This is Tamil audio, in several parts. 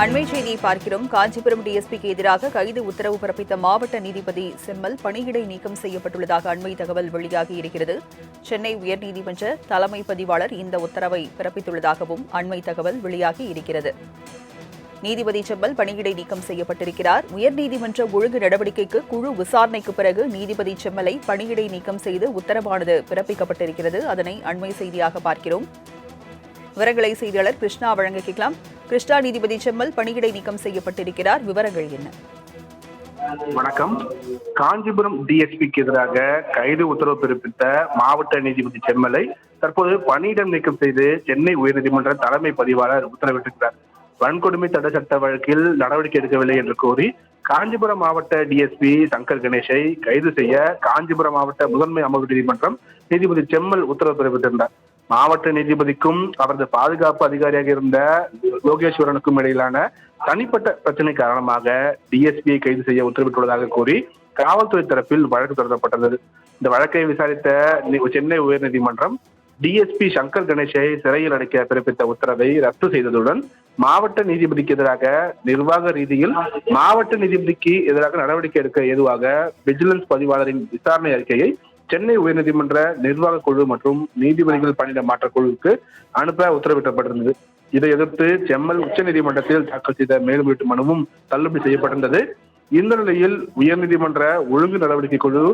அண்மை செய்தியை பார்க்கிறோம். காஞ்சிபுரம் டிஎஸ்பிக்கு எதிராக கைது உத்தரவு பிறப்பித்த மாவட்ட நீதிபதி செம்மல் பணியிடை நீக்கம் செய்யப்பட்டுள்ளதாக அண்மை தகவல் வெளியாகி இருக்கிறது. சென்னை உயர்நீதிமன்ற தலைமை பதிவாளர் இந்த உத்தரவை பிறப்பித்துள்ளதாகவும் அண்மை தகவல் வெளியாகி இருக்கிறது. நீதிபதி செம்மல் பணியிடை நீக்கம் செய்யப்பட்டிருக்கிறார். உயர்நீதிமன்ற ஒழுங்கு நடவடிக்கைக்கு குழு விசாரணைக்கு பிறகு நீதிபதி செம்மலை பணியிடை நீக்கம் செய்து உத்தரவானது பிறப்பிக்கப்பட்டிருக்கிறது. அதனை அண்மை செய்தியாக பார்க்கிறோம். விவரங்களை செய்தியாளர் கிருஷ்ணா வழங்க கேட்கலாம். கிருஷ்ணா, நீதிபதி செம்மல் பணியிடை நீக்கம் செய்யப்பட்டிருக்கிறார், விவரங்கள் என்ன? வணக்கம். காஞ்சிபுரம் டிஎஸ்பிக்கு எதிராக கைது உத்தரவு பிறப்பித்த மாவட்ட நீதிபதி செம்மலை தற்போது பணியிடம் நீக்கம் செய்து சென்னை உயர்நீதிமன்ற தலைமை பதிவாளர் உத்தரவிட்டிருக்கிறார். வன்கொடுமை தடை சட்ட வழக்கில் நடவடிக்கை எடுக்கவில்லை என்று கூறி காஞ்சிபுரம் மாவட்ட டிஎஸ்பி சங்கர் கணேஷை கைது செய்ய காஞ்சிபுரம் மாவட்ட முதன்மை அமர்வு நீதிமன்றம் நீதிபதி செம்மல் உத்தரவு பிறப்பித்திருந்தார். மாவட்ட நீதிபதிக்கும் அவரது பாதுகாப்பு அதிகாரியாக இருந்த யோகேஸ்வரனுக்கும் இடையிலான தனிப்பட்ட பிரச்சனை காரணமாக டிஎஸ்பியை கைது செய்ய உத்தரவிட்டுள்ளதாக கூறி காவல்துறை தரப்பில் வழக்கு தொடரப்பட்டது. இந்த வழக்கை விசாரித்த சென்னை உயர்நீதிமன்றம் டிஎஸ்பி சங்கர் கணேஷை சிறையில் அடைக்க பிறப்பித்த உத்தரவை ரத்து செய்ததுடன் மாவட்ட நீதிபதிக்கு எதிராக நிர்வாக ரீதியில் மாவட்ட நீதிபதிக்கு எதிராக நடவடிக்கை எடுக்க ஏதுவாக விஜிலன்ஸ் பதிவாளரின் விசாரணை அறிக்கையை சென்னை உயர்நீதிமன்ற நிர்வாக குழு மற்றும் நீதிபதிகள் பணியிட மாற்ற குழுவுக்கு அனுப்ப உத்தரவிடப்பட்டிருந்தது. இதை எதிர்த்து செம்மல் உச்சநீதிமன்றத்தில் தாக்கல் செய்த மேல்முறையீட்டு மனுவும் தள்ளுபடி செய்யப்பட்டிருந்தது. இந்த நிலையில் உயர்நீதிமன்ற ஒழுங்கு நடவடிக்கை குழு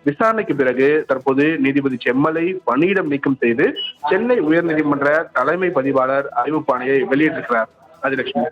விசாரணைக்கு பிறகு தற்போது நீதிபதி செம்மலை பணியிடம் நீக்கம் செய்து சென்னை உயர்நீதிமன்ற தலைமை பதிவாளர் அறிவிப்பாணையை வெளியிட்டிருக்கிறார். ராஜலட்சுமி.